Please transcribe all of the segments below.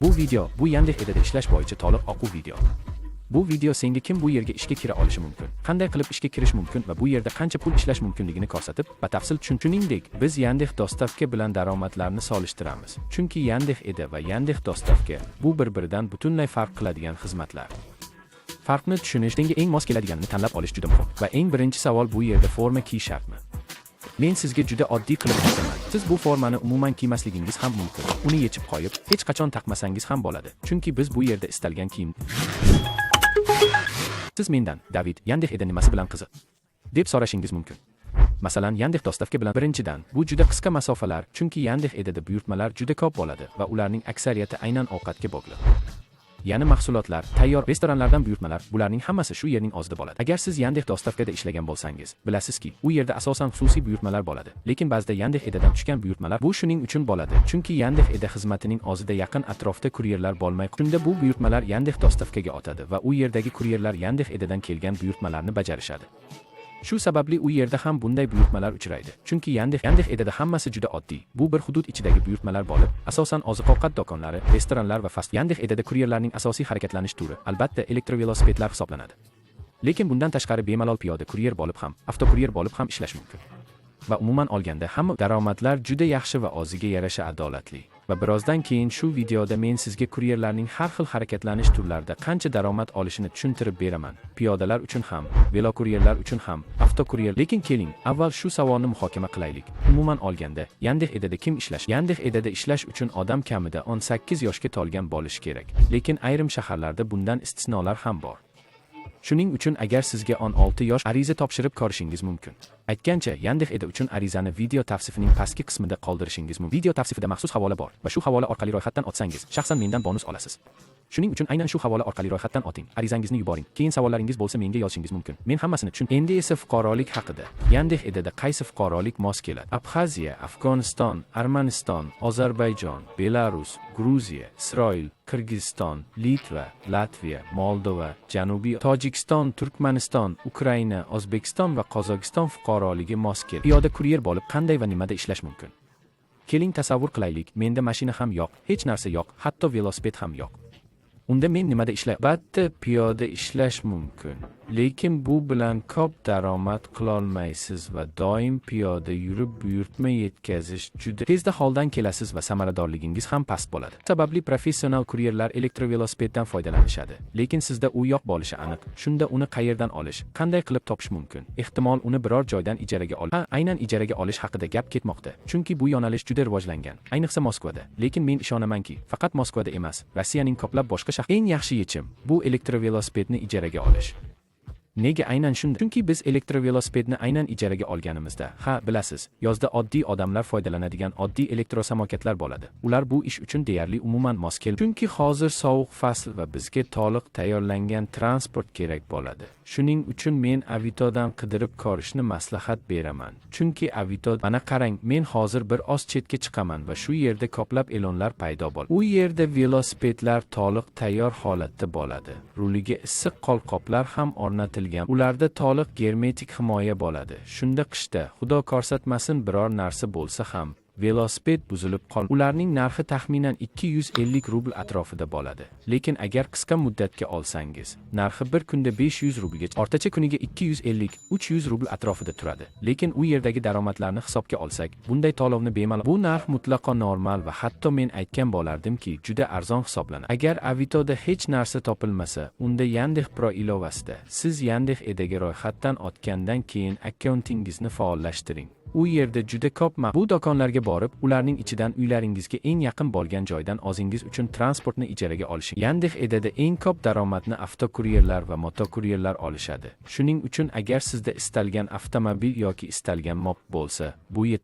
Bu video, bu Yandex Eda'da ishlash bo'yicha to'liq o'quv video. Bu video senga kim bu yerga ishga kira olishi mumkin, qanday qilib ishga kirish mumkin va bu yerda qancha pul ishlash mumkinligini ko'rsatib, batafsil tushuntiringdek, biz Yandex Dostavka bilan daromadlarni solishtiramiz. Chunki Yandex Eda va Yandex Dostavka bu bir-biridan butunlay farq qiladigan xizmatlar. Farqni tushunish senga eng mos keladiganini tanlab olish juda muhim va eng birinchi savol bu yerda forma kiyish shartmi? Men sizga juda oddiy qilib aytaman. Siz bu formani umuman kiymasligingiz ham mumkin. Uni yechib qo'yib, hech qachon taqmasangiz ham bo'ladi. Chunki biz bu yerda istalgan kiyim. Siz mendan, David, Yandex Eda nimasi bilan qiziq deb so'rashingiz mumkin. Masalan, Yandex Dostavka bilan birinchidan, bu juda qisqa masofalar, chunki Yandex Edada buyurtmalar juda ko'p bo'ladi va ularning aksariyati aynan ovqatga bog'liq. Ya'ni mahsulotlar, tayyor restoranlardan buyurtmalar, bularning hammasi shu yerning o'zida bo'ladi. Agar siz Yandex Dostavkada ishlagan bo'lsangiz, bilasizki, u yerda asosan xususiy buyurtmalar bo'ladi. Lekin ba'zida Yandex Edadan tushgan buyurtmalar bu shuning uchun bo'ladi. Chunki Yandex Eda xizmatining o'zida yaqin atrofda kuryerlar bo'lmay, shunda bu buyurtmalar Yandex Dostavkaga o'tadi va u yerdagi kuryerlar Yandex Edadan kelgan buyurtmalarni bajarishadi. Shu sababli u yerda ham bunday buyurtmalar uchraydi. Chunki Yandex Edada hammasi juda oddiy. Bu bir hudud ichidagi buyurtmalar bo'lib, asosan oziq-ovqat do'konlari, restoranlar va fast. Yandex Edada kuryerlarning asosiy harakatlanish turi albatta elektrovelosipedlar hisoblanadi. Lekin bundan tashqari bemalol piyoda kuryer bo'lib ham, avtokuryer bo'lib ham ishlash mumkin. Va umuman olganda hamma daromadlar juda yaxshi va o'ziga yarasha adolatli. Va birozdan keyin shu videoda men sizga kuryerlarning har xil harakatlanish turlarida qancha daromad olishini tushuntirib beraman. Piyodalar uchun ham, velokuryerlar uchun ham, avtokuryer. Lekin keling, avval shu savolni muhokama qilaylik. Umuman olganda, Yandex Edada kim ishlash? Yandex Edada ishlash uchun odam kamida 18 yoshga to'lgan bo'lishi kerak. Lekin ayrim shaharlarda bundan istisnolar ham bor. Shuning uchun agar sizga 16 yosh ariza topshirib ko'rishingiz mumkin. Aytgancha, Yandex Eda uchun arizani video tavsifining pastki qismida qoldirishingiz mumkin. Video tavsifida maxsus havola bor va shu havola orqali ro'yxatdan o'tsangiz, shaxsan mendan bonus olasiz. Shuning uchun aynan shu havola orqali ro'yxatdan o'ting, arizangizni yuboring. Keyin savollaringiz bo'lsa menga yozishingiz mumkin. Men hammasini tushun. Endi esa fuqarolik haqida. Yandex Edada qaysi fuqarolik mos keladi? Abxaziya, Afg'oniston, Armaniston, Ozarbayjon, Belarus, Gruziya, Isroil, Qirg'iziston, Litva, Latviya, Moldova, Janubiy Tojikiston, Turkmaniston, Ukraina, O'zbekiston va Qozog'iston fuqaroligi mos keladi. Piyoda kuryer bo'lib qanday va nimada ishlash mumkin? Keling tasavvur qilaylik, menda mashina ham yo'q, hech narsa yo'q, hatto velosiped ham yo'q. Unda men nimada ishlayman? Albatta piyoda ishlash mumkin. Lekin bu bilan ko'p daromad qila olmaysiz va doim piyoda yurib buyurtma yetkazish juda tezda holdan kelasiz va samaradorligingiz ham past bo'ladi. Sababli professional kuryerlar elektrovelosipeddan foydalanishadi. Lekin sizda u yo'q bo'lishi aniq. Shunda uni qayerdan olish, qanday qilib topish mumkin? Ehtimol uni biror joydan ijaraga olish. Aynan ijaraga olish haqida gap ketmoqda. Chunki bu yo'nalish juda rivojlangan, ayniqsa Moskvada. Lekin men ishonamanki, faqat Moskvada emas, Rossiyaning ko'plab boshqa eng yaxshi yechim bu elektrovelosipedni ijaraga olish. Nega aynan shunda? Chunki biz elektrovelosipedni aynan ijaraga olganimizda, bilasiz, yozda oddiy odamlar foydalanadigan oddiy elektrosamokatlar bo'ladi. Ular bu ish uchun deyarli umuman mos kelmaydi. Chunki hozir sovuq fasl va bizga to'liq tayyorlangan transport kerak bo'ladi. Shuning uchun men Avitodan qidirib ko'rishni maslahat beraman. Chunki Avito, mana qarang, men hozir bir oz chetga chiqaman va shu yerda ko'plab e'lonlar paydo bo'ladi. U yerda velosipedlar to'liq tayyor holatda bo'ladi. Ruliga issiq qo'lqoplar ham o'rnatilgan. Ularda to'liq germetik himoya bo'ladi. Shunda qishda, xudo ko'rsatmasin, biror narsa bo'lsa ham velosiped buzilib qol. Ularning narxi taxminan 250 rubl atrofida bo'ladi. Lekin agar qisqa muddatga olsangiz, narxi bir kunda 500 rublgacha, o'rtacha kuniga 250-300 rubl atrofida turadi. Lekin u yerdagi daromadlarni hisobga olsak, bunday to'lovni bemalol. Bu narx mutlaqo normal va hatto men aytgan bo'lardimki, juda arzon hisoblanadi. Agar Avitoda hech narsa topilmasa, unda Yandex Pro ilovasida siz Yandex Edaga ro'yxatdan o'tgandan keyin akkauntingizni faollashtiring. U yerda juda ko'p bu do'konlarga borib, ularning ichidan uylaringizga eng yaqin bo'lgan joydan o'zingiz uchun transportni ijaraga olishing. Yandex Edada eng ko'p daromadni avtokuryerlar va motokuryerlar olishadi. Shuning uchun agar sizda istalgan avtomobil yoki istalgan mop bo'lsa,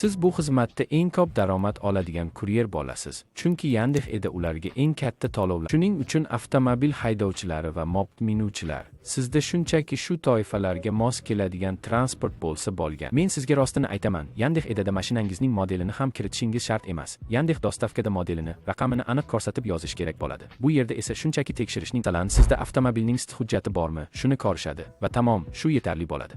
siz bu xizmatda eng ko'p daromad oladigan kuryer bo'lasiz. Chunki Yandex Eda ularga eng katta to'lovlar. Shuning uchun avtomobil haydovchilari va mop minuvchilar, sizda shunchaki shu toifalarga mos keladigan transport bo'lsa bo'lgan. Men sizga rostini aytaman. Yandex Edada mashinangizning modelini ham kiritishingiz shart emas. Yandex Dostavkada modelini, raqamini aniq ko'rsatib yozish kerak bo'ladi. Bu yerda esa shunchaki tekshirishning talan sizda avtomobilning hujjati bormi, shuni ko'rishadi va tamom, shu yetarli bo'ladi.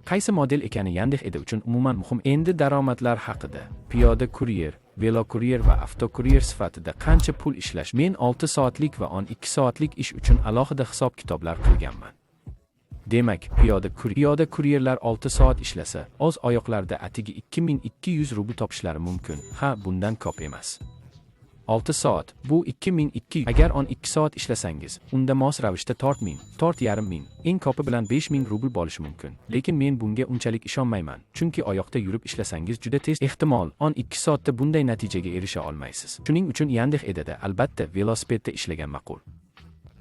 Qaysi model ekani Yandex Edi uchun umuman muhim. Endi daromadlar haqida. Piyoda kuryer, velokuryer va avtokuryer sifatida qancha pul ishlash? Men 6 soatlik va 12 soatlik ish uchun alohida hisob-kitoblar qilganman. Demak, piyoda kuryerlar 6 soat ishlasa, oz oyoqlarda atigi 2200 rubl topishlari mumkin. Ha, bundan ko'p emas. 6 soat, bu 2200. Agar 12 soat ishlasangiz, unda mos ravishda 4,500, eng ko'pi bilan 5000 rubl bo'lishi mumkin. Lekin men bunga unchalik ishonmayman, chunki oyoqda yurib ishlasangiz juda tez, ehtimol 12 soatda bunday natijaga erisha olmaysiz. Shuning uchun Yandex Edida albatta velosipedda ishlagan ma'qul.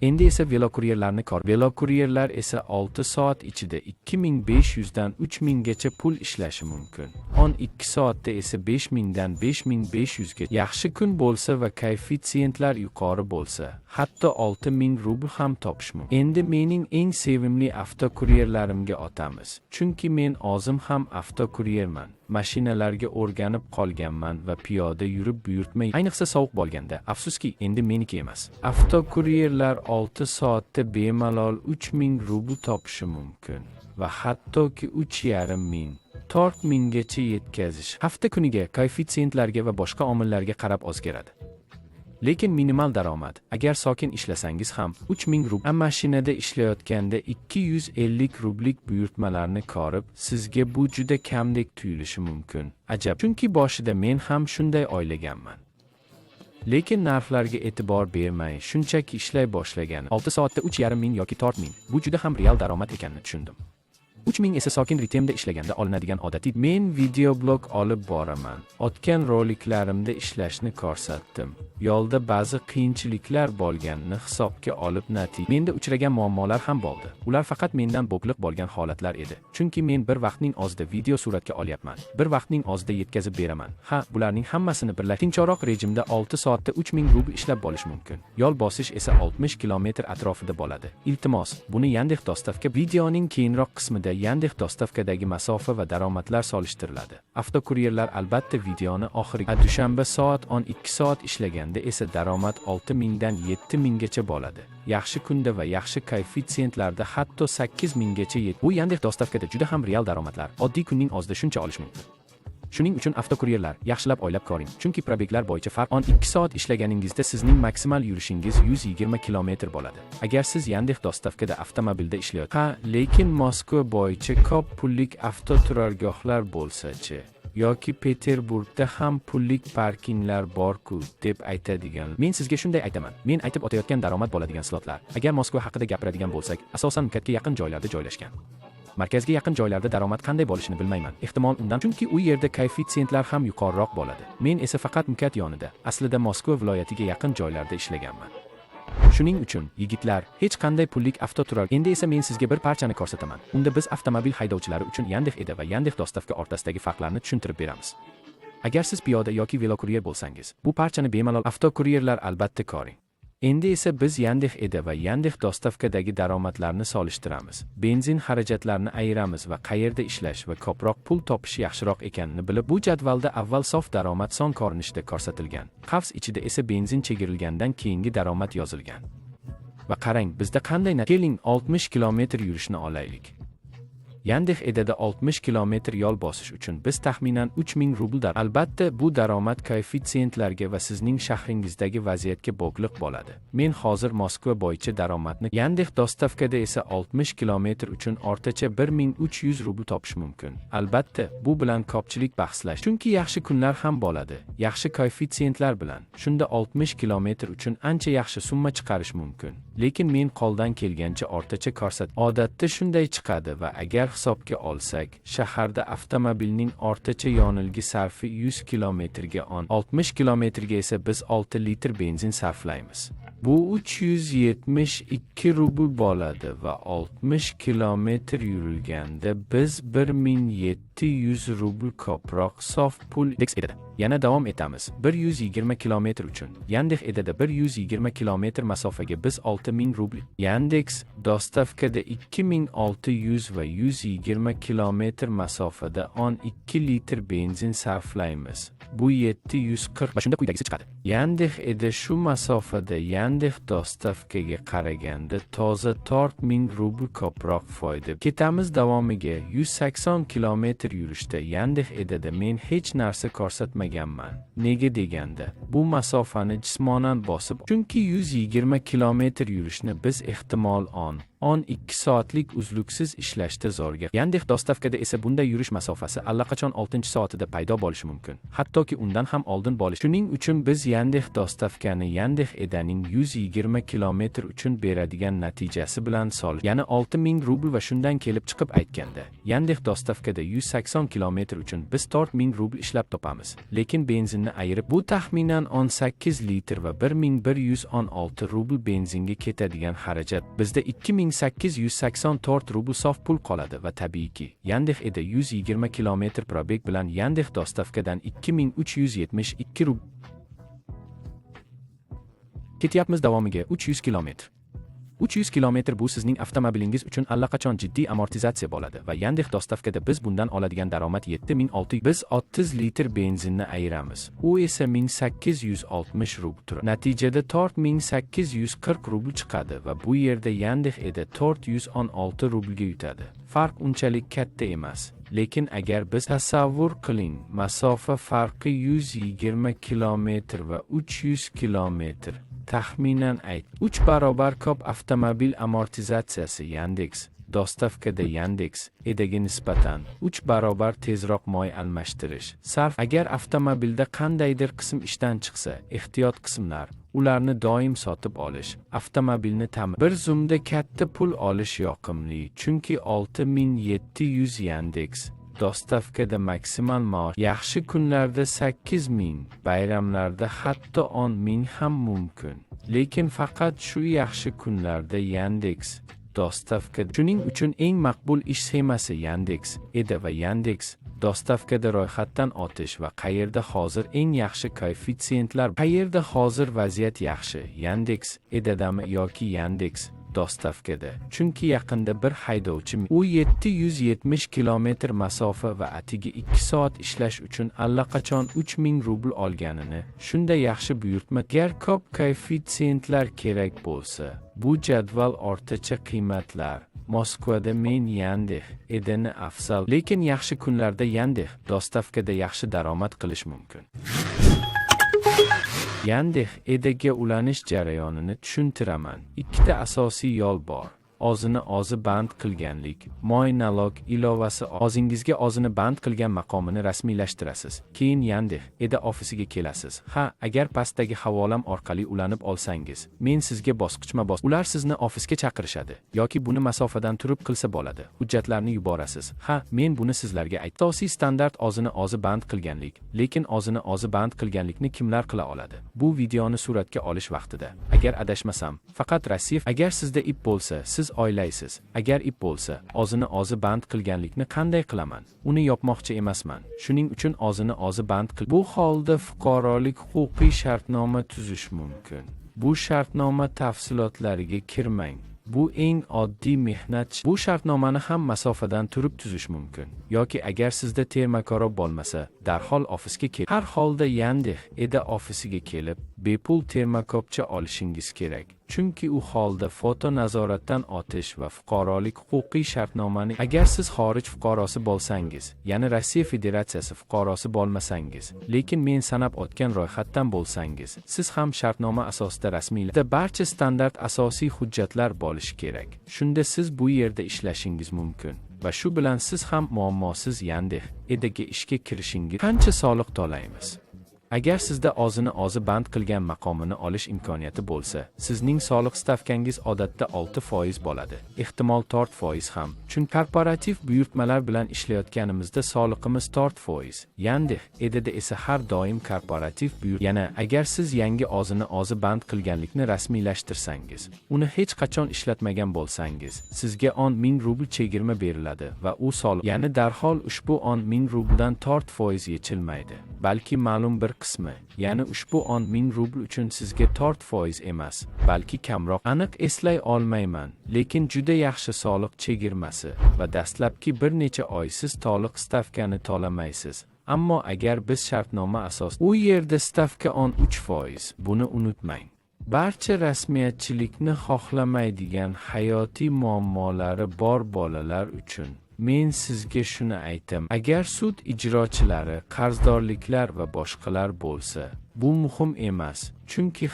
Endi esa velokuryerlar esa 6 soat ichida 2500 dan 3000 gacha pul ishlashi mumkin. 12 soatda esa 5000 dan 5500 ga. Yaxshi kun bo'lsa va koeffitsiyentlar yuqori bo'lsa, hatto 6000 rubl ham topish mumkin. Endi mening eng sevimli avtokuryerlarimga o'tamiz, chunki men o'zim ham avtokuryerman. Mashinalarga o'rganib qolganman va piyoda yurib buyurtma, ayniqsa sovuq bo'lganda, afsuski, endi meniki emas. Avtokuryerlar 6 soatda bemalol 3000 rubl topishi mumkin va hattoki 3500, 4000 gacha yetkazish. Hafta kuniga, koeffitsiyentlarga va boshqa omillarga qarab o'zgaradi. Lekin minimal daromad, agar sokin ishlasangiz ham 3000 rubl, mashinada ishlayotganda 250 rublik buyurtmalarni ko'rib, sizga bu juda kamdek tuyulishi mumkin. Ajab, chunki boshida men ham shunday o'ylaganman. Lekin narxlarga e'tibor bermay, shunchaki ishlay boshlagan 6 soatda 3500 yoki 4000, bu juda ham real daromad ekanini tushundim. 3000 esa sokin ritmda ishlaganda olinadigan odatiy. Men videoblog olib boraman. O'tgan roliklarimda ishlashni ko'rsatdim. Yo'lda ba'zi qiyinchiliklar bo'lganini hisobga olib menda uchragan muammolar ham bo'ldi. Ular faqat mendan bog'liq bo'lgan holatlar edi. Chunki men bir vaqtning o'zida video suratga olyapman. Bir vaqtning o'zida yetkazib beraman. Ha, bularning hammasini tinchroq rejimda 6 soatda 3000 rubl ishlab bo'lish mumkin. Yo'l bosish esa 60 kilometr atrofida bo'ladi. Iltimos, buni Yandex Dostavka videoning keyinroq qismida Yandex Dostavkadagi masofa va daromadlar solishtiriladi. Avtokuryerlar albatta videoni oxiriga. Dushanba soat 12 soat ishlaganda esa daromad 6000 dan 7000 gacha bo'ladi. Yaxshi kunda va yaxshi koeffitsiyentlarda hatto 8000 gacha yetadi. Bu Yandex Dostavkada juda ham real daromadlar. Oddiy kunning o'zida shuncha olish mumkin. Shuning uchun avtokuryerlar, yaxshilab o'ylab ko'ring, chunki probeglar bo'yicha farq 12 soat ishlaganingizda sizning maksimal yurishingiz 120 kilometr bo'ladi. Agar siz Yandex Dostavkada avtomobilda lekin Moskva bo'yicha ko'p pullik avtoturargohlar bo'lsa-chi, yoki Peterburgda ham pullik parkinglar bor-ku deb aytadigan. Men sizga shunday aytaman. Men aytib o'tayotgan daromad bo'ladigan slotlar, agar Moskva haqida gapiradigan bo'lsak, asosan Mukatga yaqin joylarda joylashgan. Markazga yaqin joylarda daromad qanday bo'lishini bilmayman. Ehtimol undan, chunki u yerda koeffitsiyentlar ham yuqoriroq bo'ladi. Men esa faqat Mukat yonida, aslida Moskva viloyatiga yaqin joylarda ishlaganman. Shuning uchun, yigitlar, hech qanday pullik avtoturar. Endi esa men sizga bir parchani ko'rsataman. Unda biz avtomobil haydovchilari uchun Yandex Edi va Yandex Dostavka o'rtasidagi farqlarni tushuntirib beramiz. Agar siz piyoda yoki velokuryer bo'lsangiz, bu parchani bemalol avtokuryerlar albatta ko'ring. Endi esa biz Yandex Edi va Yandex Dostavkadagi daromadlarni solishtiramiz. Benzin xarajatlarini ayiramiz va qayerda ishlash va ko'proq pul topish yaxshiroq ekanini bilib, bu jadvalda avval sof daromad son ko'rinishda ko'rsatilgan. Qavs ichida esa benzin chegirilgandan keyingi daromad yozilgan. Va qarang, bizda qanday keling 60 kilometr yurishni olaylik. Yandex Edida 60 kilometr yo'l bosish uchun biz taxminan 3000 rubl albatta bu daromad koeffitsiyentlarga va sizning shahringizdagi vaziyatga bog'liq bo'ladi. Men hozir Moskva bo'yicha daromadni, Yandex Dostavkada esa 60 kilometr uchun o'rtacha 1300 rubl topish mumkin. Albatta, bu bilan ko'pchilik bahslash, chunki yaxshi kunlar ham bo'ladi. Yaxshi koeffitsiyentlar bilan, shunda 60 kilometr uchun ancha yaxshi summa chiqarish mumkin. Lekin men qo'ldan kelgancha o'rtacha odatda shunday chiqadi va agar hisobga olsak, shaharda avtomobilning o'rtacha yonilgi sarfi 100 kilometrga 60 kilometrga esa biz 6 litr benzin sarflaymiz. Bu 372 rubl bo'ladi va 60 kilometr yurilganda biz 1700 rubl ko'proq sof pul edadi. Yana davom etamiz. 120 kilometr uchun. Yandex Edada 120 kilometr masofaga biz 6000 rubl. Yandex dostavkada 2600 va 120 kilometr masofada 12 litr benzin sarflaymiz. Bu 740 va shunda quyidagisi chiqadi. Yandex Eda shu masofada Yandex dostavkaga qaraganda toza 4000 rubl ko'proq foyda. Ketamiz davomiga. 180 kilometr yurishda Yandex Edada men hech narsa ko'rsatmaganman. Nega deganda, bu masofani jismonan bosib, chunki 120 kilometr yurishni biz ehtimol 12 soatlik uzluksiz ishlashda zo'rga. Yandex dostavkada esa bunday yurish masofasi allaqachon 6-soatida paydo bo'lishi mumkin. Hattoki undan ham oldin bo'lishi. Shuning uchun biz Yandex dostavkani Yandex Edaning 120 kilometr uchun beradigan natijasi bilan solish. Ya'ni 6000 rubl va shundan kelib chiqib aytganda, Yandex dostavkada 180 kilometr uchun biz 4000 rubl ishlab topamiz. Lekin benzinni ayirib, bu taxminan 18 litr va 1116 rubl benzinga ketadigan xarajat. Bizda 2884 rubl sof pul qoladi va tabiiyki, Yandex Eda 120 kilometr probeg bilan Yandex dostavkadan 2372 rubl. Ketyapmiz davomiga. 300 kilometr. 300 kilometr bu sizning avtomobilingiz uchun allaqachon jiddiy amortizatsiya bo'ladi va Yandex dostavkada biz bundan oladigan daromad 7600. Biz 30 litr benzinni ayiramiz. U esa 1860 rubl turadi. Natijada 4840 rubl chiqadi va bu yerda Yandex Eda 416 rublga yutadi. Farq unchalik katta emas. Lekin agar biz tasavvur qiling, masofa farqi 120 kilometr va 300 kilometr. Taxminan 3 barobar ko'p avtomobil amortizatsiyasi Yandex dostavkada Yandex Edaga nisbatan 3 barobar tezroq moy almashtirish sarf. Agar avtomobilda qandaydir qism ishdan chiqsa, ehtiyot qismlar, ularni doim sotib olish, avtomobilni bir zumda katta pul olish yoqimli, chunki 6700 Yandex dostavkada maksimal maosh yaxshi kunlarda 8000, bayramlarda hatto 10000 ham mumkin. Lekin faqat shu yaxshi kunlarda Yandex dostavkada. Shuning uchun eng maqbul ish sxemasi Yandex Eda va Yandex dostavkada ro'yxatdan o'tish va qayerda hozir eng yaxshi koeffitsiyentlar, qayerda hozir vaziyat yaxshi, Yandex Edadami yoki Yandex dostavkada. Chunki yaqinda bir haydovchi u 770 kilometr masofa va atiga 2 soat ishlash uchun allaqachon 3000 rubl olganini, shunda yaxshi buyurtma. Agar ko'p koeffitsiyentlar kerak bo'lsa, bu jadval o'rtacha qiymatlar. Moskvada men Yandex Edani afzal, lekin yaxshi kunlarda Yandex dostavkada yaxshi daromad qilish mumkin. Yandex Edaga ulanish jarayonini tushuntiraman. Ikkita asosiy yo'l bor. Og'zini o'zi band qilganlik, moy nalog ilovasi. Og'zingizga o'zini band qilgan maqomini rasmiylashtirasiz. Keyin Yandex Eda ofisiga kelasiz. Agar pastdagi havolam orqali ulanib olsangiz, men sizga bosqichma-bosqich. Ular sizni ofisga chaqirishadi yoki buni masofadan turib qilsa bo'ladi. Hujjatlarni yuborasiz. Men buni sizlarga aytdim. Asosiy standart og'zini o'zi band qilganlik. Lekin og'zini o'zi band qilganlikni kimlar qila oladi? Bu videoni suratga olish vaqtida, agar adashmasam, faqat Rossiya. Agar sizda ip bo'lsa, siz oylaysiz. Agar ip bo'lsa, og'zini o'zi band qilganlikni qanday qilaman? Uni yopmoqchi emasman. Shuning uchun og'zini o'zi band qil. Bu holda fuqarolik huquqiy shartnoma tuzish mumkin. Bu shartnoma tafsilotlariga kirmang. Bu eng oddiy mehnat. Bu shartnomani ham masofadan turib tuzish mumkin. Yoki agar sizda termakorob bo'lmasa, darhol ofisga keling. Har holda Yandex Eda ofisiga kelib, bepul termakopcha olishingiz kerak. Chunki u holda foto nazoratdan o'tish va fuqarolik huquqiy shartnomani, agar siz xorij fuqarosi bo'lsangiz, ya'ni Rossiya Federatsiyasi fuqarosi bo'lmasangiz, lekin men sanab o'tgan ro'yxatdan bo'lsangiz, siz ham shartnoma asosida rasmiylarda barcha standart asosiy hujjatlar bo'lishi kerak. Shunda siz bu yerda ishlashingiz mumkin. Va shu bilan siz ham muammosiz Yandex Edaga ishga kirishingiz. Qancha soliq to'laymiz? Agar sizda o'zini band qilgan maqomini olish imkoniyati bo'lsa, sizning soliq stavkangiz odatda 6% bo'ladi. Ehtimol 4% ham. Chunki korporativ buyurtmalar bilan ishlayotganimizda soliqimiz 4%. Yandex Edda esa har doim korporativ buyurtma. Yana agar siz yangi o'zini band qilganlikni rasmiylashtirsangiz, uni hech qachon ishlatmagan bo'lsangiz, sizga 10,000 rubl chegirma beriladi va u soliq, ya'ni darhol ushbu 10,000 rubldan 4% yechilmaydi. Balki ma'lum bir qismi, ya'ni ushbu 10,000 rubl uchun sizga 4% emas, balki kamroq. Aniq eslay olmayman, lekin juda yaxshi soliq chegirmasi va dastlabki bir necha oy siz soliq stavkani to'lamaysiz. Ammo agar biz shartnoma asosida, u yerda stavka 13%. Buni unutmang. Barcha rasmiyatchilikni xohlamaydigan hayotiy muammolari bor bolalar uchun men sizga shuni aytaman. Agar sud ijrochilari, qarzdorliklar va boshqalar bo'lsa, bu muhim emas, chunki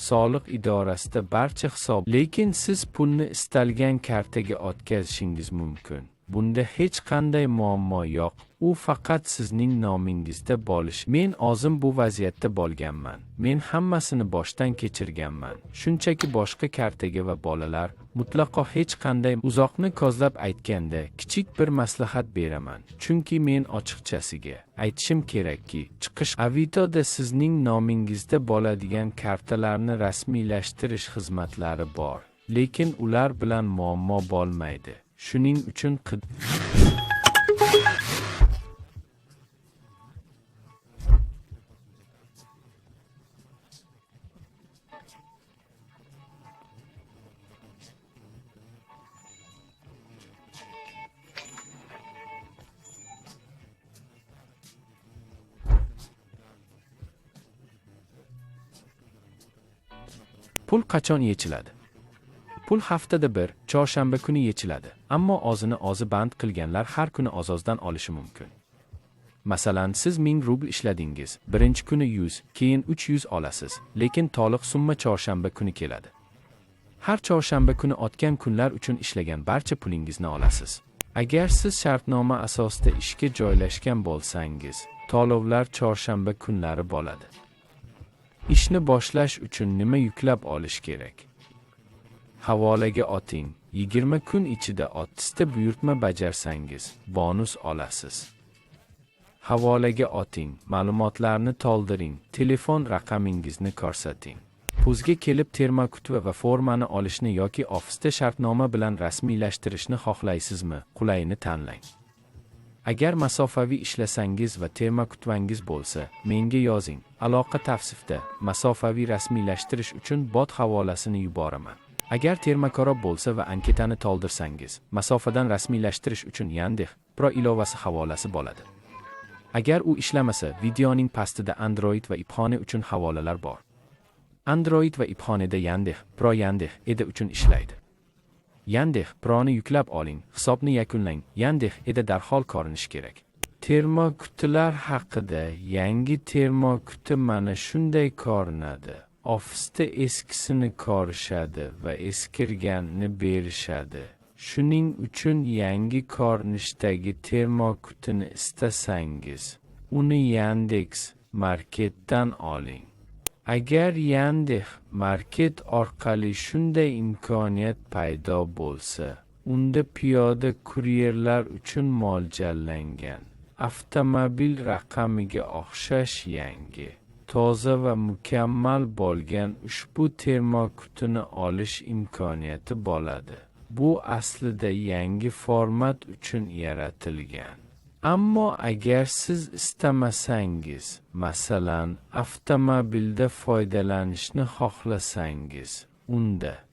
soliq idorasida barcha hisob, lekin siz pulni istalgan kartaga o'tkazishingiz mumkin. Bunda hech qanday muammo yo'q. U faqat sizning nomingizda bo'lishi. Men o'zim bu vaziyatda bo'lganman. Men hammasini boshdan kechirganman. Shunchaki boshqa kartaga va bolalar mutlaqo hech qanday. Uzoqni ko'zlab aytganda kichik bir maslahat beraman. Chunki men ochiqchasiga aytishim kerakki, chiqish Avitoda sizning nomingizda bo'ladigan kartalarni rasmiylashtirish xizmatlari bor, lekin ular bilan muammo bo'lmaydi. Shuning uchun pul qachon yechiladi? Pul haftada bir, chorshanba kuni yechiladi. Ammo o'zini band qilganlar har kuni ozozdan olishi mumkin. Masalan, siz 1000 rubl ishladingiz. Birinchi kuni 100, keyin 300 olasiz, lekin to'liq summa chorshanba kuni keladi. Har chorshanba kuni o'tgan kunlar uchun ishlagan barcha pulingizni olasiz. Agar siz shartnoma asosida ishga joylashgan bo'lsangiz, to'lovlar chorshanba kunlari bo'ladi. Ishni boshlash uchun nima yuklab olish kerak? Havolaga oting. 20 kun ichida 30 ta buyurtma bajarsangiz, bonus olasiz. Havolaga oting. Ma'lumotlarni to'ldiring. Telefon raqamingizni ko'rsating. Puzga kelib terma kutva va formani olishni yoki ofisda shartnoma bilan rasmiylashtirishni xohlaysizmi? Qulayini tanlang. Agar masofaviy ishlasangiz va terma kutvangiz bo'lsa, menga yozing. Aloqa tavsifda masofaviy rasmiylashtirish uchun bot havolasini yuboraman. Agar termakorob bo'lsa va anketani to'ldirsangiz, masofadan rasmiylashtirish uchun Yandex Pro ilovasi havolasi bo'ladi. Agar u ishlamasa, videoning pastida Android va iPhone uchun havolalar bor. Android va iPhone'da Yandex Pro Yandex Edda uchun ishlaydi. Yandex Pro'ni yuklab oling, hisobni yakunlang. Yandex Edda darhol ko'rinishi kerak. Termokutlar haqida. Yangi termokuti mana shunday ko'rinadi. Ofisda eskisini ko'rishadi va eskirganini berishadi. Shuning uchun yangi ko'rinishdagi termokutini istasangiz, uni Yandex Marketdan oling. Agar Yandex Market orqali shunday imkoniyat paydo bo'lsa, unda piyoda kuryerlar uchun mo'ljallangan avtomobil raqamiga o'xshash yangi, toza va mukammal bo'lgan ushbu termokutini olish imkoniyati bo'ladi. Bu aslida yangi format uchun yaratilgan. Ammo agar siz istamasangiz, masalan, avtomobilda foydalanishni xohlasangiz, unda.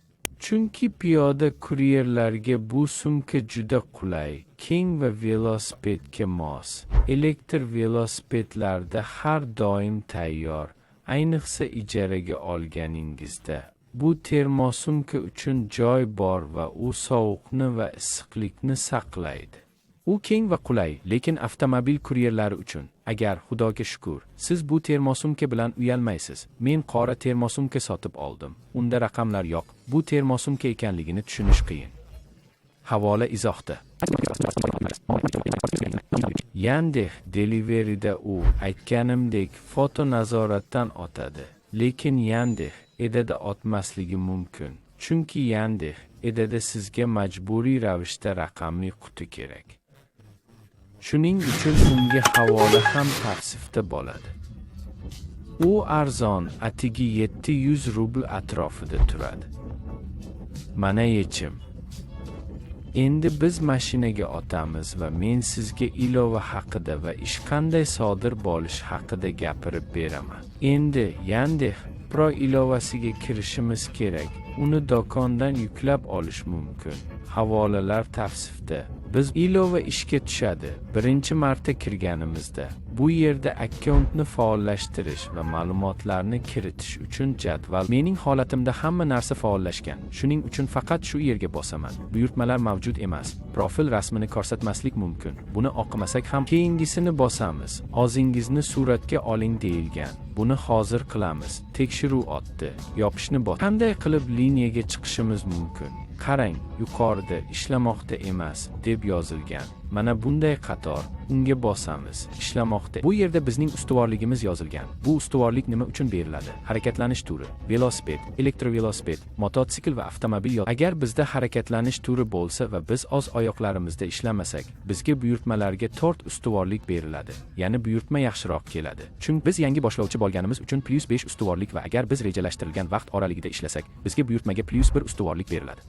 Chunki piyoda kuryerlarga bu sumka juda qulay, keng va velosipedga mos. Elektr velosipedlarda har doim tayyor, ayniqsa ijaraga olganingizda. Bu termosumka uchun joy bor va u sovuqni va issiqlikni saqlaydi. U keng va qulay, lekin avtomobil kuryerlari uchun. Agar Xudoga shukr, siz bu termosumka bilan uyalmaysiz. Men qora termosumka sotib oldim. Unda raqamlar yo'q. Bu termosumka ekanligini tushunish qiyin. Havola izohda. Yandex Delivery'da u aytganimdek foto nazoratdan o'tadi, lekin Yandex E'dada o'tmasligi mumkin. Chunki Yandex E'dada sizga majburiy ravishda raqamli quti kerak. Shuning uchun unga havola ham tavsifda bo'ladi. U arzon, atigi 700 rubl atrofida turadi. Mana yechim. Endi biz mashinaga o'tamiz va men sizga ilova haqida va ish qanday sodir bo'lishi haqida gapirib beraman. Endi Yandex Pro ilovasiga kirishimiz kerak. Uni do'kondan yuklab olish mumkin. Havolalar tavsifda. Biz ilova ishga tushadi. Birinchi marta kirganimizda bu yerda akkauntni faollashtirish va ma'lumotlarni kiritish uchun jadval. Mening holatimda hamma narsa faollashgan. Shuning uchun faqat shu yerga bosaman. Buyurtmalar mavjud emas. Profil rasmini ko'rsatmaslik mumkin. Buni o'qimasak ham keyingisini bosamiz. O'zingizni suratga oling deyilgan. Buni hozir qilamiz. Tekshiruv o'tdi. Yopishni bos. Qanday qilib liniyaga chiqishimiz mumkin? Qarang, yuqorida ishlamoqda emas deb yozilgan. Mana bunday qator. Unga bosamiz. Ishlamoqda. Bu yerda bizning ustuvorligimiz yozilgan. Bu ustuvorlik nima uchun beriladi? Harakatlanish turi, velosiped, elektrovelosiped, mototsikl va avtomobil. Agar bizda harakatlanish turi bo'lsa va biz o'z oyoqlarimizda ishlamasak, bizga buyurtmalarga 4 ustuvorlik beriladi. Ya'ni buyurtma yaxshiroq keladi. Chunki biz yangi boshlovchi bo'lganimiz uchun +5 ustuvorlik va agar biz rejalashtirilgan vaqt oraligida ishlasak, bizga buyurtmaga +1 ustuvorlik beriladi.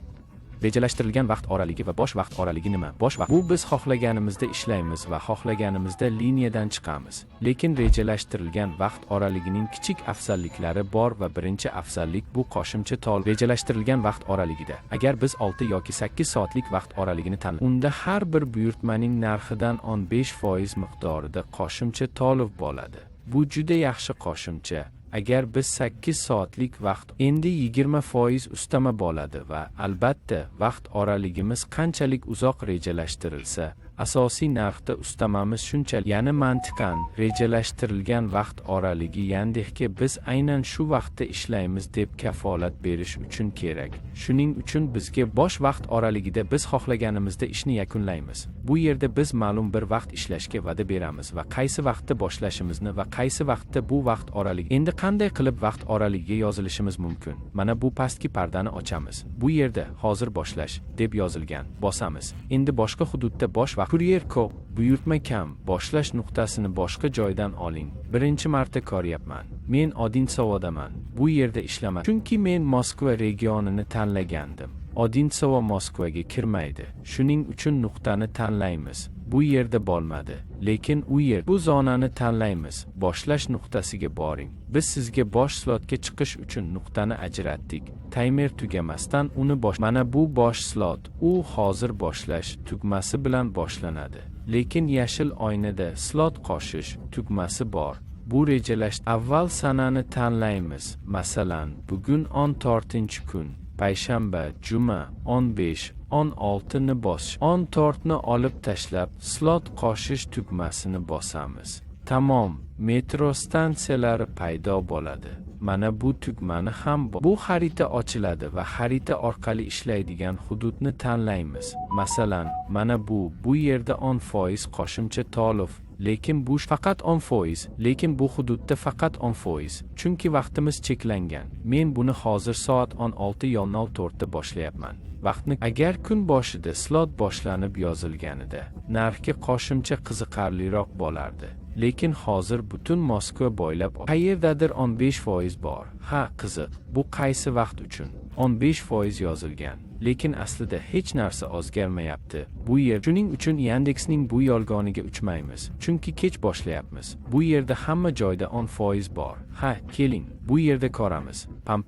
Rejalashtirilgan vaqt oraligi va bosh vaqt oraligi nima? Bosh vaqt bu biz xohlaganimizda ishlaymiz va xohlaganimizda liniyadan chiqamiz. Lekin rejalashtirilgan vaqt oraligining kichik afzalliklari bor va birinchi afzallik bu qo'shimcha to'lov. Rejalashtirilgan vaqt oraligida agar biz 6 yoki 8 soatlik vaqt oraligini tanlaymiz, unda har bir buyurtmaning narxidan 15% miqdorida qo'shimcha to'lov bo'ladi. Bu juda yaxshi qo'shimcha. Agar biz 8 soatlik vaqt endi 20% ustama bo'ladi va albatta vaqt oraligimiz qanchalik uzoq rejalashtirilsa, asosiy narxda ustamamiz shunchalik. Ya'ni mantiqan rejalashtirilgan vaqt oraligi Yandexga biz aynan shu vaqtda ishlaymiz deb kafolat berish uchun kerak. Shuning uchun bizga bosh vaqt oraligida biz xohlaganimizda ishni yakunlaymiz. Bu yerda biz ma'lum bir vaqt ishlashga va'da beramiz va qaysi vaqtda boshlashimizni va qaysi vaqtda bu vaqt oraligi. Endi qanday qilib vaqt oraligiga yozilishimiz mumkin? Mana bu pastki pardani ochamiz. Bu yerda hozir boshlash deb yozilgan. Bosamiz. Endi boshqa hududda bosh vaqt kuryer ko'p, buyurtma kam, boshlash nuqtasini boshqa joydan oling. Birinchi marta ko'ryapman. Men Odintsovodaman. Bu yerda ishlaman. Chunki men Moskva regionini tanlagandim. Odintsovo Moskvaga kirmaydi. Shuning uchun nuqtani tanlaymiz. Bu yerda bo'lmadi. Lekin u yer. Bu zonani tanlaymiz. Boshlash nuqtasiga boring. Biz sizga bosh slotga chiqish uchun nuqtani ajratdik. Taymer tugamasdan uni mana bu bosh slot. U hozir boshlash tugmasi bilan boshlanadi. Lekin yashil oynada slot qo'shish tugmasi bor. Bu rejalash avval sanani tanlaymiz. Masalan, bugun 14-kun. Payshanba, juma, 15, 16 ni bosish. 14 ni olib tashlab, slot qo'shish tugmasini bosamiz. Tamom, metro stansiyalari paydo bo'ladi. Mana bu tugmani ham bu xarita ochiladi va xarita orqali ishlaydigan hududni tanlaymiz. Masalan, mana bu yerda 10% qo'shimcha to'lov. Lekin bu faqat 10%, lekin bu hududda faqat 10%, chunki vaqtimiz cheklangan. Men buni hozir soat 16:04 da boshlayapman. Vaqtni agar kun boshida slot boshlanib yozilganida, narxga qo'shimcha qiziqarliroq bo'lardi. Lekin hozir butun Moskva bo'ylab qayerdadir 15% bor. Ha, qiziq. Bu qaysi vaqt uchun? 15% yozilgan. Lekin aslida hech narsa o'zgarmayapti. Bu yer shuning uchun Yandexning bu yolg'oniga uchmaymiz. Chunki kech boshlayapmiz. Bu yerda hamma joyda 10% bor. Ha, keling, bu yerda ko'ramiz. Pam.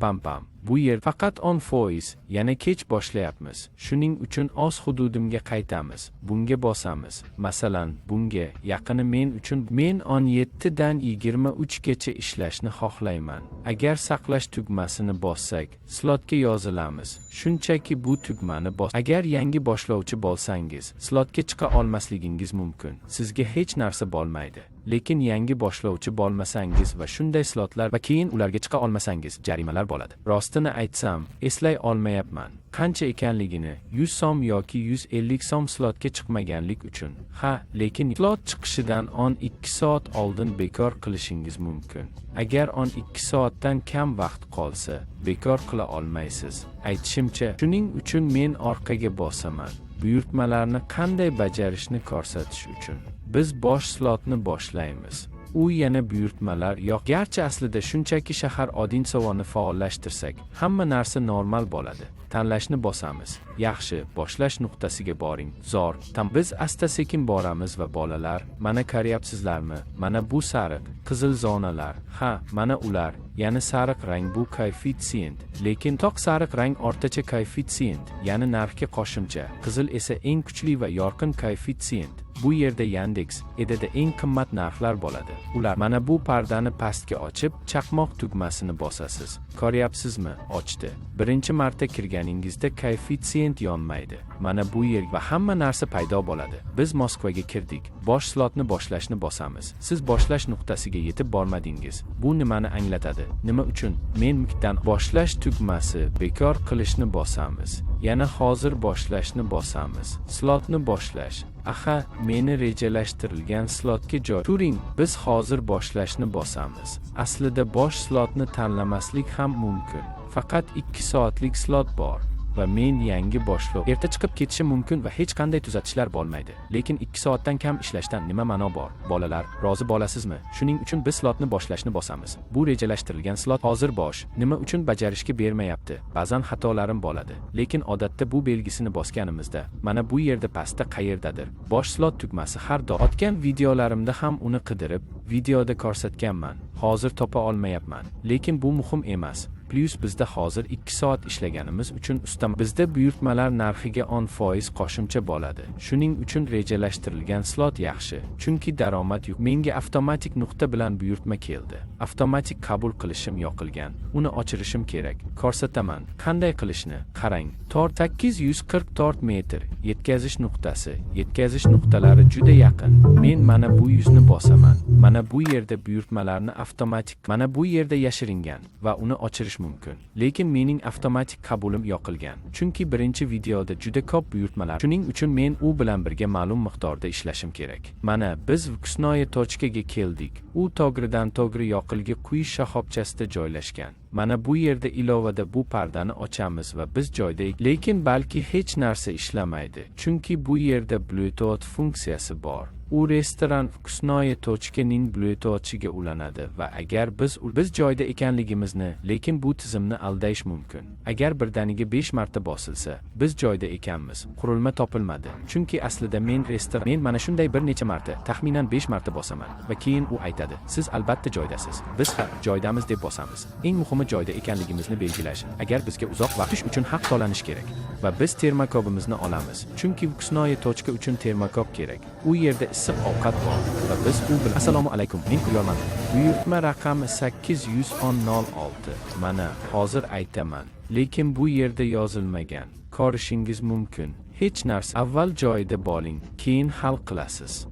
Bu yer faqat 10%, yana kech boshlayapmiz. Shuning uchun o'z hududimga qaytamiz. Bunga bosamiz. Masalan, bunga yaqini men uchun men 17 dan 23 gacha ishlashni xohlayman. Agar saqlash tugmasini bossak, slotga yozilamiz. Shunchaki bu tugmani bos. Agar yangi boshlovchi bo'lsangiz, slotga chiqa olmasligingiz mumkin. Sizga hech narsa bo'lmaydi. lekin yangi boshlovchi bo'lmasangiz va shunday slotlar va keyin ularga chiqa olmasangiz jarimalar bo'ladi. Rostini aytsam, eslay olmayapman. Qancha ekanligini, 100 so'm yoki 150 so'm slotga chiqmaganlik uchun. Ha, lekin slot chiqishidan 12 soat oldin bekor qilishingiz mumkin. Agar 12 soatdan kam vaqt qolsa, bekor qila olmaysiz. Aytishimcha, shuning uchun men orqaga bosaman. Buyurtmalarni qanday bajarishni ko'rsatish uchun. Biz bosh slotni boshlaymiz. U yana buyurtmalar yo'q. Garchi aslida shunchaki shahar Odinsovoni faollashtirsak, hamma narsa normal bo'ladi. Tanlashni bosamiz. Yaxshi, boshlash nuqtasiga boring. Zor. Biz asta-sekin boramiz va bolalar, mana ko'ryapsizlarmi? Mana bu sariq, qizil zonalar. Ha, mana ular. Ya'ni sariq rang bu koeffitsient, lekin toq sariq rang o'rtacha koeffitsient, ya'ni narxga qo'shimcha. Qizil esa eng kuchli va yorqin koeffitsient. Bu yerda Yandex, Edada eng qimmat narxlar bo'ladi. Ular mana bu pardani pastga ochib, chaqmoq tugmasini bosasiz. Ko'ryapsizmi? Ochdi. Birinchi marta kirganingizda koeffitsient yonmaydi. Mana bu yer va hamma narsa paydo bo'ladi. Biz Moskvaga kirdik. Bosh slotni boshlashni bosamiz. Siz boshlash nuqtasiga yetib bormadingiz. Bu nimani anglatadi? Nima uchun? Men mikdan boshlash tugmasi bekor qilishni bosamiz. Yana hozir boshlashni bosamiz. Slotni boshlash. Aha, meni rejalashtirilgan slotga joy turing. Biz hozir boshlashni bosamiz. Aslida bosh slotni tanlamaslik ham mumkin. Faqat 2 soatlik slot bor. Va men yangi boshlov erta chiqib ketishim mumkin va hech qanday tuzatishlar bo'lmaydi. Lekin 2 soatdan kam ishlashdan nima ma'no bor? Bolalar, rozi bo'lasizmi? Shuning uchun biz slotni boshlashni bosamiz. Bu rejalashtirilgan slot hozir bosh. Nima uchun bajarishga bermayapti? Ba'zan xatolarim bo'ladi. Lekin odatda bu belgisini bosganimizda, mana bu yerda pastda qayerdadir. Bosh slot tugmasi har doim. Otgan videolarimda ham uni qidirib, videoda ko'rsatganman. Hozir topa olmayapman. Lekin bu muhim emas. Plus bizda hozir 2 soat ishlaganimiz uchun bizda buyurtmalar narxiga 10% qo'shimcha bo'ladi. Shuning uchun rejalashtirilgan slot yaxshi. Chunki daromad yo'q. Menga avtomatik nuqta bilan buyurtma keldi. Avtomatik qabul qilishim yoqilgan. Uni o'chirishim kerak. Ko'rsataman. Qanday qilishni? Qarang. Tor 844 metr. Yetkazish nuqtasi. Yetkazish nuqtalari juda yaqin. Men mana bu yuzni bosaman. Mana bu yerda buyurtmalarni avtomatik, mana bu yerda yashiringan va uni o'chirish mumkin. Lekin mening avtomatik qabulim yoqilgan. Chunki birinchi videoda juda ko'p buyurtmalar. Shuning uchun men u bilan birga ma'lum miqdorda ishlashim kerak. Mana biz Vkusnoye tochkaga keldik. U to'g'ridan to'g'ri yoqilgi quyish shoxobchasida joylashgan. Mana bu yerda ilovada bu pardani ochamiz va biz joyda, lekin balki hech narsa ishlamaydi. Chunki bu yerda Bluetooth funksiyasi bor. U restoran Vkusnoye tochkaning Bluetoothiga ulanadi va agar biz joyda ekanligimizni, lekin bu tizimni aldash mumkin. Agar birdaniga 5 marta bosilsa, biz joyda ekanmiz. Qurilma topilmadi. Chunki aslida men mana shunday bir necha marta, taxminan 5 marta bosaman va keyin u aytadi: "Siz albatta joydasiz." Biz ha, joydamiz deb bosamiz. Eng muhimi joyda ekanligimizni belgilash. Agar bizga uzoq vaqt uchun haq to'lanish kerak va biz termokobimizni olamiz. Chunki Vkusnoye tochka uchun termokob kerak. U yerda issiq ovqat bor va biz u bilan assalomu alaykum, men Kuryorman. Buyurtma raqami 810.06. Mana hozir aytaman, lekin bu yerda yozilmagan. Ko'rishingiz mumkin. Hech narsa. Avval joyida bo'ling, keyin hal qilasiz.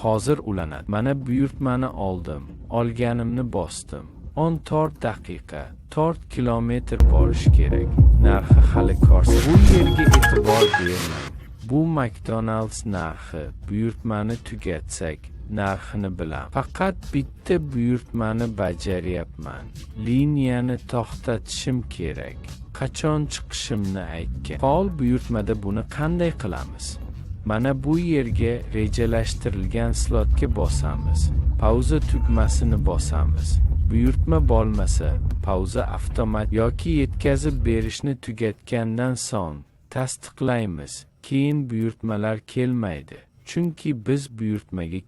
Hozir ulanadi. Mana buyurtmani oldim. Olganimni bosdim. 14 daqiqa, 4 kilometr borish kerak. Narxi hali ko'rsa. Bu yerga e'tibor bermang. Bu McDonald's narxi. Buyurtmani tugatsak, narxini bilaman. Faqat bitta buyurtmani bajaryapman. Liniyani to'xtatishim kerak. Qachon chiqishimni aytgan. Faol buyurtmada buni qanday qilamiz? Mana bu yerga rejalashtirilgan slotga bosamiz. Pauza tugmasini bosamiz. Buyurtma bo'lmasa, pauza avtomatik yoki yetkazib berishni tugatgandan so'ng tasdiqlaymiz. Keyin buyurtmalar kelmaydi. Chunki biz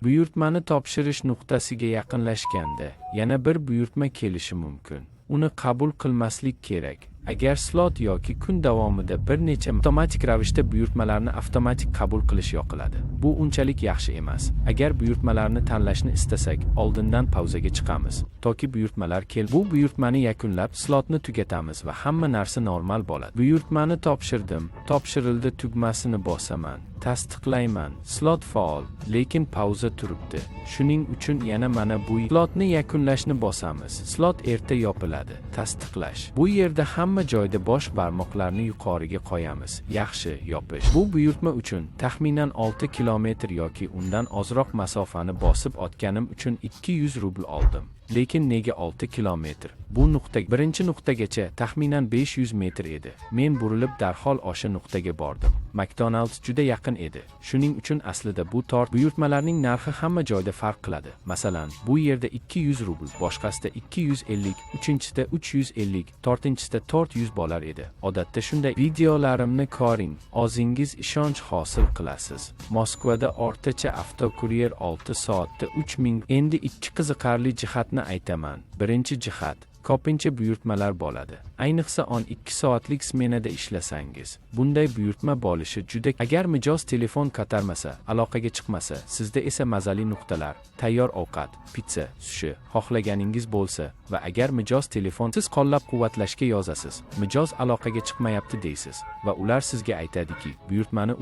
buyurtmani topshirish nuqtasiga yaqinlashganda yana bir buyurtma kelishi mumkin. Uni qabul qilmaslik kerak. Agar slot yoki kun davomida bir necha avtomatik ravishda buyurtmalarni avtomatik qabul qilish yoqiladi. Bu unchalik yaxshi emas. Agar buyurtmalarni tanlashni istasak, oldindan pauzaga chiqamiz, toki buyurtmalar bu buyurtmani yakunlab, slotni tugatamiz va hamma narsa normal bo'ladi. Buyurtmani topshirdim, topshirildi tugmasini bosaman. Tasdiqlayman. Slot faol, lekin pauza turibdi. Shuning uchun yana mana bu slotni yakunlashni bosamiz. Slot erta yopiladi. Tasdiqlash. Bu yerda hamma joyda bosh barmoqlarni yuqoriga qo'yamiz. Yaxshi, yopish. Bu buyurtma uchun taxminan 6 kilometr yoki undan ozroq masofani bosib o'tganim uchun 200 rubl oldim. Lekin nega 6 kilometr? Bu birinchi nuqtagacha taxminan 500 metr edi. Men burilib darhol o'sha nuqtaga bordim. McDonald's juda yaqin edi. Shuning uchun aslida bu buyurtmalarning narxi hamma joyda farq qiladi. Masalan, bu yerda 200 rubl, boshqasida 250, uchinchisida 350, to'rtinchisida 400 bo'lar edi. Odatda shunday videolarimni ko'ring, o'zingiz ishonch hosil qilasiz. Moskvada o'rtacha avtokuryer 6 soatda 3000. Endi ikki qiziqarli jihatni aytaman. Birinchi jihat, ko'pincha buyurtmalar bo'ladi. Ayniqsa 12 soatlik smenada ishlasangiz. Bunday buyurtma bo'lishi juda. Agar mijoz telefon ko'tarmasa, aloqaga chiqmasa, sizda esa mazali nuqtalar, tayyor ovqat, pitsa, sushi xohlaganingiz bo'lsa va agar mijoz telefon siz qo'llab-quvvatlashga yozasiz, mijoz aloqaga chiqmayapti deysiz va ular sizga aytadiki, buyurtmani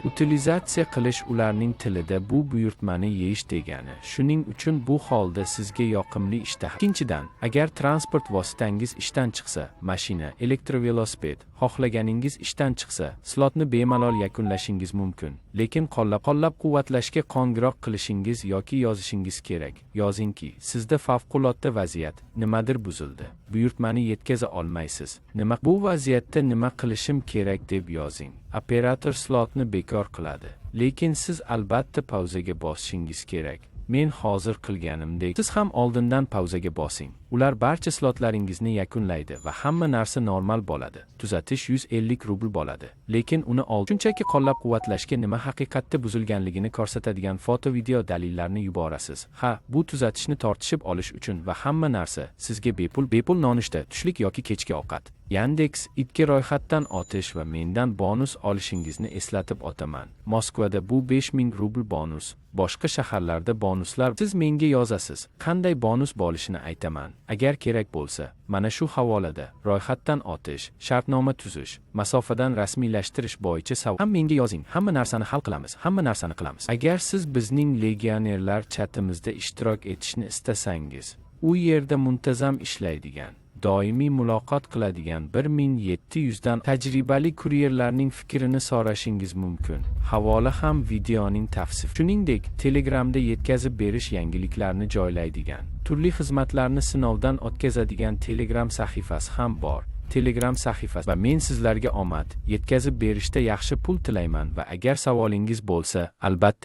utilizatsiya qilish ularning tilida bu buyurtmani yeyish degani. Shuning uchun bu holda sizga yoqimli ishtaha. Ikkinchidan, agar transport vositangiz ishdan chiqsa, mashina, elektrovelosiped, xohlaganingiz ishdan chiqsa, slotni bemalol yakunlashingiz mumkin. Lekin qo'llab-quvvatlashga qo'ng'iroq qilishingiz yoki yozishingiz kerak. Yozingki, sizda favqulodda vaziyat, nimadir buzildi. Buyurtmani yetkaza olmaysiz. Bu vaziyatda nima qilishim kerak deb yozing. Operator slotni bekor qiladi. Lekin siz albatta pauzaga bosishingiz kerak. Men hozir qilganimdek, siz ham oldindan pauzaga bosing. Ular barcha slotlaringizni yakunlaydi va hamma narsa normal bo'ladi. Tuzatish 150 rubl bo'ladi. Lekin uni shunchaki qo'llab-quvvatlashga nima haqiqatda buzilganligini ko'rsatadigan foto-video dalillarni yuborasiz. Ha, bu tuzatishni tortishib olish uchun va hamma narsa sizga bepul nonushta, tushlik yoki kechki ovqat. Yandex itga ro'yxatdan o'tish va mendan bonus olishingizni eslatib o'taman. Moskvada bu 5000 rubl bonus. Boshqa shaharlarda bonuslar. Siz menga yozasiz. Qanday bonus bo'lishini aytaman. Agar kerak bo'lsa, mana shu havolada ro'yxatdan o'tish, shartnoma tuzish, masofadan rasmiylashtirish bo'yicha savol. Ham menga yozing. Hamma narsani hal qilamiz. Hamma narsani qilamiz. Agar siz bizning legionerlar chatimizda ishtirok etishni istasangiz, u yerda muntazam ishlaydigan, doimiy muloqot qiladigan 1700 dan tajribali kuryerlarning fikrini so'rashingiz mumkin. Havola ham videoning tavsif. Shuningdek, Telegramda yetkazib berish yangiliklarni joylaydigan, turli xizmatlarni sinovdan o'tkazadigan Telegram sahifasi ham bor. Telegram sahifasi va men sizlarga omad, yetkazib berishda yaxshi pul tilayman va agar savolingiz bo'lsa, albatta